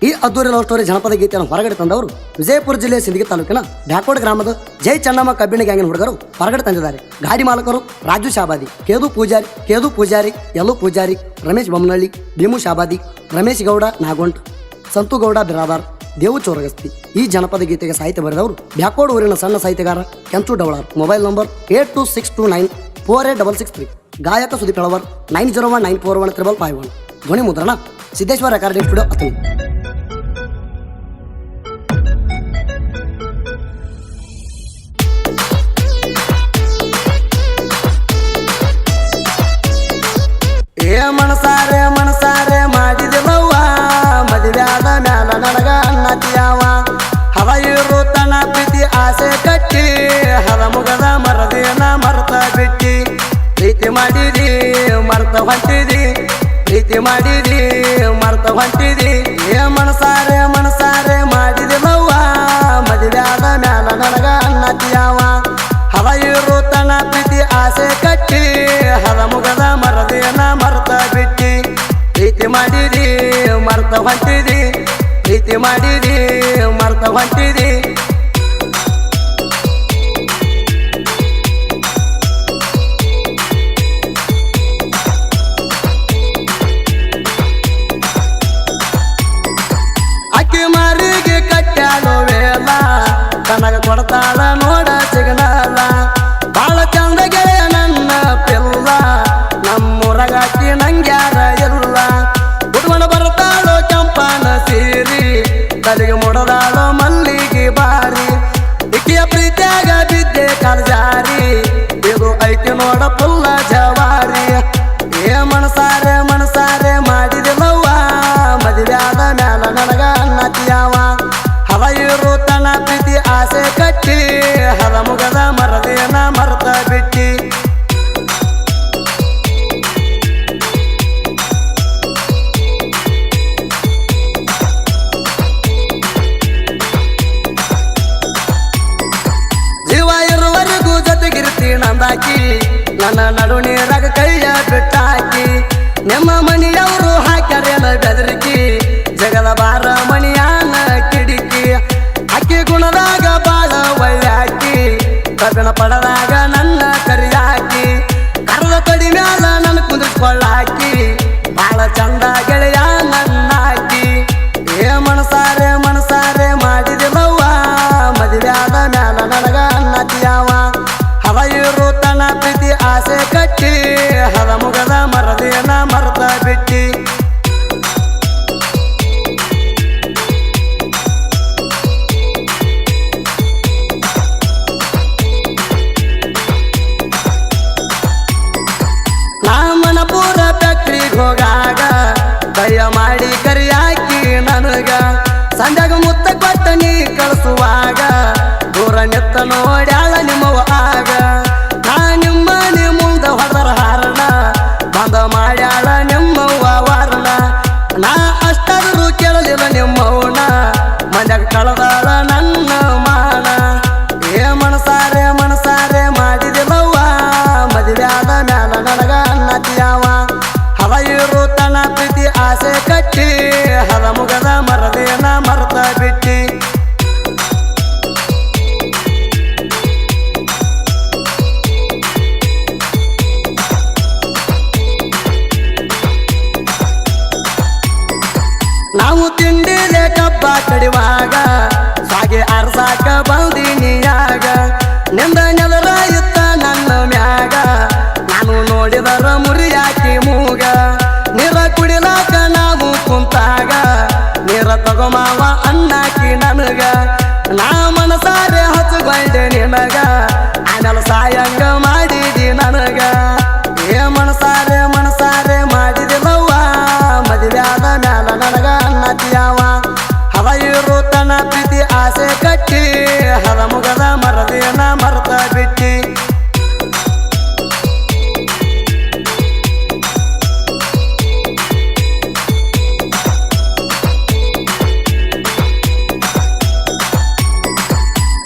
ಈ ಅದ್ದೂರಿ love story ಜನಪದ ಗೀತೆಯನ್ನು ಹೊರಗಡೆ ತಂದವರು ವಿಜಯಪುರ ಜಿಲ್ಲೆಯ ಸಿಂದಗಿ ತಾಲೂಕಿನ ಬ್ಯಾಕೋಡ್ ಗ್ರಾಮದ ಜೈ ಚನ್ನಮ್ಮ ಕಬ್ಬಿಣ ಗ್ಯಾಂಗಿನ ಹುಡುಗರು ಹೊರಗಡೆ ತಂದಿದ್ದಾರೆ. ಗಾಡಿ ಮಾಲಕರು ರಾಜು ಶಾಬಾದಿ, ಕೇದು ಪೂಜಾರಿ, ಯಲ್ಲು ಪೂಜಾರಿ, ರಮೇಶ್ ಬೊಮ್ಮನಹಳ್ಳಿ, ಭೀಮು ಶಾಬಾದಿ, ರಮೇಶ್ ಗೌಡ ನಾಗೊಂಟ್, ಸಂತು ಗೌಡ ಬಿರಾದಾರ್, ದೇವು ಚೋರಗಸ್ತಿ. ಈ ಜನಪದ ಗೀತೆಗೆ ಸಾಹಿತ್ಯ ಬರೆದವರು ಬ್ಯಾಕೋಡ್ ಊರಿನ ಸಣ್ಣ ಸಾಹಿತ್ಯಗಾರ ಕೆಂಚು ಡವಳಾರ್. Mobile number 8262948663. ಗಾಯಕ ಸುದೀಪ್ ಹೆಳವರ್ 9019415551. ಧ್ವನಿ ಮುದ್ರಣ ಸಿದ್ದೇಶ್ವರ ರೆಕಾರ್ಡಿಂಗ್ ಸ್ಟುಡಿಯೋ ಅತನಿ. ಮನಸಾರೆ ಮಾಡಿದೆವವ್ವ ಮದುವ್ಯಾದ ಮ್ಯಾಲ ನನಗ ಅನ್ನತಿಯವ ಹವ ಇರು ತನ ಪ್ರೀತಿ ಆಸೆ ಕಟ್ಟಿ ಹದ ಮುಗದ ಮರದೇನ ಮರ್ತ ಬಿಟ್ಟಿ ಪ್ರೀತಿ ಮಾಡಿದಿ ಮರ್ತ ಹೊಂಟಿದಿ ಪ್ರೀತಿ ಮಾಡಿದಿ ಮರ್ತ ಹೊಂಟಿದಿ ಮನಸಾರೆ ಮಾಡಿದೆವವ್ವ ಮದುವ್ಯಾದ ಮ್ಯಾಲ ನನಗ ಅನ್ನತಿಯವ ಹವ ಇರು ತನ ಪ್ರೀತಿ ಆಸೆ ಕಟ್ಟಿ ಹದ ಮುಗದ ಮರದೇನ ಮರ್ತ ಬಿಟ್ಟಿ ಪ್ರೀತಿ ಮಾಡಿದಿ ಮರ್ತ ಹೊಂಟಿದಿ ಪ್ರೀತಿ ಮಾಡಿದಿ ಮರ್ತ ಹೊಂಟಿದಿ. ಅಕ್ಕಿ ಮಾರಿಗೆ ಕಟ್ಟ್ಯಾಲೋ ವೇಲ ತನಗ ಕೊಡ್ತಾಳ ನೋಡ ಸಿಗನಲ್ಲ ಬಾಳ ಚಂದಗೆ ನನ್ನ ಪಿಲ್ಲ ನಮ್ಮೂರಗಾಕಿ ನಂಗ್ಯಾರ ಎಲ್ಲ ಉಡ್ವಣ ಬರ್ತಾಳೋ ಕೆಂಪನ ಸೀರಿ ತಲೆಗೆ ಮುಡದಾಳೋ ಮಲ್ಲಿಗೆ ಬಾರಿ ಇಕ್ಕಿಯ ಪ್ರೀತಿಯಾಗ ಬಿದ್ದೆ ಕಾಲ್ಜಾರಿ ಇದು ಐತಿ ನೋಡ ಪುಲ್ಲ ಜವಾರಿ ಮನಸಾರೆ ಮಾಡಿದೆವವ್ವ ಮದುವ್ಯಾದ ಮ್ಯಾಲ ನನಗ ಅನ್ನತಿಯವ ಹವ ಇರು ತನ ಪ್ರೀತಿ ಆಸೆ ಕಟ್ಟಿ ಹದ ಮುಗದ ಮರದೇನ ಮರ್ತ ಬಿಟ್ಟಿ ಜೀವ ಇರುವರೆಗೂ ಜೊತೆಗಿರ್ತಿ ನಂದಾಕಿ ನನ್ನ ನಡು ನೀರಾಗ ಕೈಯ ಬಿಟ್ಟಾಕಿ ನಿಮ್ಮ ಮನಿಯವರು ಹಾಕ್ಯಾರೇನ ಬೆದರಿಕಿ ಜಗದ ಬಾರ ಮಣಿಯಾನ ಕಿಡಿಕಿ ಅಕ್ಕಿ ಗುಣದಾಗ ಬಾಳ ಒಳ್ಳೆಯಾಕಿ ಕಬ್ಬಿಣ ಪಡದಾಗ ನನ್ನ ಕರಿಯಾಕಿ ಕರದ ತಡಿ ಮ್ಯಾಲ ನನ್ನ ಕುಂದಿಸ್ಕೊಳ್ಳಾಕಿ ಬಾಳ ಚಂದ ಗೆಳೆಯ ನನ್ನಾಕಿ ಮನಸಾರೆ ಮಾಡಿದೆವವ್ವ ಮದುವ್ಯಾದ ಮ್ಯಾಲ ನನಗ ಅನ್ನತಿಯವ ಹವ ಇರು ತನ ಪ್ರೀತಿ ಆಸೆ ಕಟ್ಟಿ ಹದ ಮುಗದ ಮರದೇನ ಮರ್ತ ಬಿಟ್ಟಿ ಮನಪುರ ಫ್ಯಾಕ್ಟ್ರಿಗೆ ಹೋಗಾಗ ದಯ ಮಾಡಿ ಕರಿಯಾಕಿ ನನಗ ಸಂಜಾಗ ಮುತ್ತ ಕೊಟ್ಟ ನೀ ಕಳಿಸುವಾಗ ದೂರ ನಿತ್ತ ನೋಡ್ಯಾಳ ನಿಮ್ಮವ ಆಗ ನಾ ನಿಮ್ಮ ಮುಂದ ಹೊದರ ಹಾರಣ ಬಂದ ಮಾಡ್ಯಾಳ ನಿಮ್ಮವ್ವ ವಾರಣ ನಾ ಅಷ್ಟಾದರೂ ಕೇಳಲಿಲ್ಲ ನಿಮ್ಮವನ ಮಂದ್ಯಾಗ ಕಳದಾಳ ನನ್ನ ಮಾನ ಮನಸಾರೆ ಮಾಡಿದೆವವ್ವ ಮದುವ್ಯಾದ ಮ್ಯಾಲ ನನಗ ಅನ್ನತಿಯವ ಹವ ಇರು ತನ ಪ್ರೀತಿ ಆಸೆ ಕಟ್ಟಿ ಹದ ಮುಗದ ಮರದೇನ ಮರ್ತ ಬಿಟ್ಟಿ ನಾವು ತಿಂಡಿಲೆ ಕಬ್ಬ ಕಡಿವಾಗ ಸಾಗೆ ಅರ್ಸಾಕ ಬಂದಿನಿಯಾಗ ನಿಂದ ನೆಲರ ಇತ್ತ ನನ್ನ ಮ್ಯಾಗ ನಾನು ನೋಡಿದರ ಮುರಿಯಾಕಿ ಮೂಗ ನೀರ ಕುಡಿಲಾಕ ನಾವು ಕುಂತಾಗ ನೀರ ತಗೊಮಾವ ಅನ್ನಾಕಿ ನನಗ ನಾ ಮನಸಾರೆ ಹಚ್ಚಗೊಂಡೆ ನಿನಗ ಆಮೇಲೆ ಸಾಯಂಗ ಮಾಡಿದಿ ನನಗ ಮನಸಾರೆ ಮಾಡಿದೆವವ್ವ ಮದುವ್ಯಾದ ಮ್ಯಾಲ ನನಗ ಅನ್ನತಿಯವ ಹವ ಇರು ತನ ಪ್ರೀತಿ ಆಸೆ ಕಟ್ಟಿ ಹದ ಮುಗದ ಮರದೇನ ಮರ್ತ ಬಿಟ್ಟಿ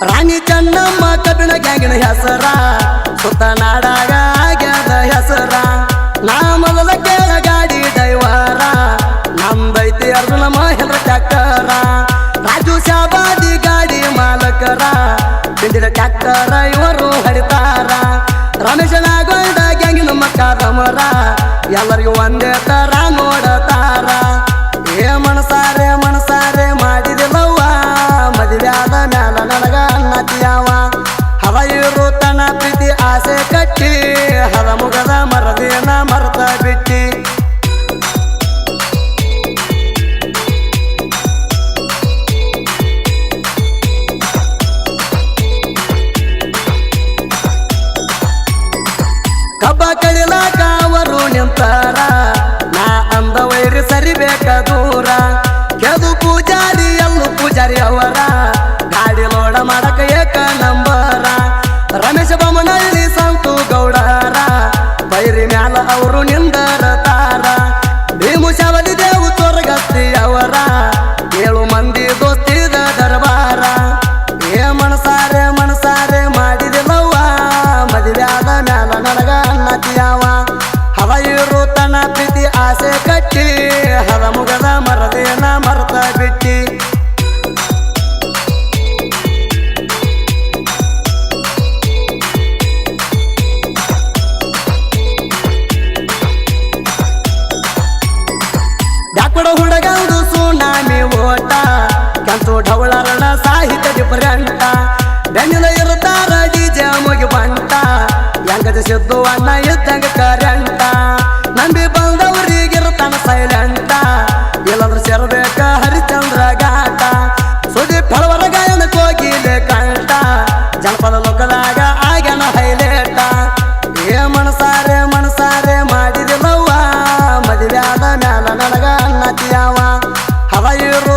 ರಾಣಿ ಚನ್ನಮ್ಮ ಕಬ್ಬಿಣ ಗ್ಯಾಂಗಿನ ಹೆಸರ ಸುತ್ತ ನಾಡಾಗ ಆಗ್ಯಾದ ಹೆಸರ ನಾ ಮೊದಲ ಕೇಳ ಗಾಡಿ ದೈವಾರ ನಮ್ದೈತಿ ಅರ್ಧ ಮೊದಲ ಮಹೇಂದ್ರ ಟ್ಯಾಕ್ಟರ ರಾಜು ಶಾಬಾದಿ ಗಾಡಿ ಮಾಲಕರ ಬಿಂದಿರ ಟ್ಯಾಕ್ಟರ ಇವರು ಹರಿತಾರ ರಮೇಶ ನಾಗೊಂಡ ಗ್ಯಾಂಗಿನ ಮಕ್ಕ ರಮರ ಎಲ್ಲರಿಗೂ ಒಂದೇ ತರ ನೋಡತಾರ ಏ ಮನಸಾರೆ ಮಾಡಿದಿಲ್ಲವ್ವ ಮದುವ್ಯಾದ ಮ್ಯಾಲ ನನಗ ಅನ್ನತಿಯವ ಹವ ಇರು ತನ್ನ ಪ್ರೀತಿ ಆಸೆ ಕಟ್ಟಿ ಹದ ಮುಗದ ಮರದೇನ ಮರತ ಬಿಟ್ಟಿ ಕಬ್ಬ ಕಡಿಲಾಕ ಅವರು ನಿಂತಾರ ನಾ ಅಂದ ವೈರಿ ಸರಿಬೇಕ ದೂರ ಕೆದು ಪೂಜಾರಿ ಎಲ್ಲೂ ಪೂಜಾರಿ ಅವರ ಗಾಡಿ ಲೋಡ ಮಾಡಕ ಏಕ ನಂಬರ ರಮೇಶ ಬೊಮ್ಮನಹಳ್ಳಿ ಸಂತು ಗೌಡರ ಬೈರಿ ಮ್ಯಾಲ ಅವರು ನಿಂದರತಾರ ಭೀಮು ಶಾವದಿ ದೇವು ತೋರಗತ್ತಿ ಅವರ 7 ಮಂದಿ ದೋಸ್ತಿದ ದರ್ಬಾರ ಏ ಮನಸಾರೆ ಮಾಡಿದಿಲ್ಲವ್ವ ಮದುವ್ಯಾದ ಮ್ಯಾಲ ನನಗ ಅನ್ನತಿಯವ ಹವ ಇರು ತನ್ನ ಪ್ರೀತಿ ಆಸೆ ಕಟ್ಟಿ ಹದ ಮುಗದ ಮರದೇನ ಮರತ ಬಿಟ್ಟಿ ಬ್ಯಾಕ್ವಡ ಹುಡುಗಂದು ಸುನಾಮಿ ಓಟ ಕೆಂತು ಢವಳರಣ ಸಾಹಿತ್ಯ ಡಿಫರೆಂಟ ಬೆನ್ನಿಲ ಇರುತ್ತಾರ ಡಿಜೆ ಮುಗಿ ಬಂಟ ಹೆಂಗದ ಸಿದ್ದು ಅಣ್ಣ ಇದ್ದಂಗ ಕರೆಂಟ ನಂಬಿ ಬಂದವರಿಗಿರುತ್ತಾನ ಸೈಲೆಂಟ ಇಲ್ಲಂದ್ರ ಸೇರ್ಬೇಕ ಹರಿಚಂದ್ರ ಘಾಟ ಸುದೀಪ್ ಹಳವರ ಗಾಯನ ಕೋಗಿಲೆ ಕಂಟ ಜನಪದ ಲೋಕದಾಗ ಆಗ್ಯಾನ ಹೈಲೇಟ ಏ ಮನಸಾರೆ ಮಾಡಿದಿಲ್ಲವ್ವ ಮದುವ್ಯಾದ ಮ್ಯಾಲ ನನಗ ಅನ್ನತಿಯವ ಹವ ಇರು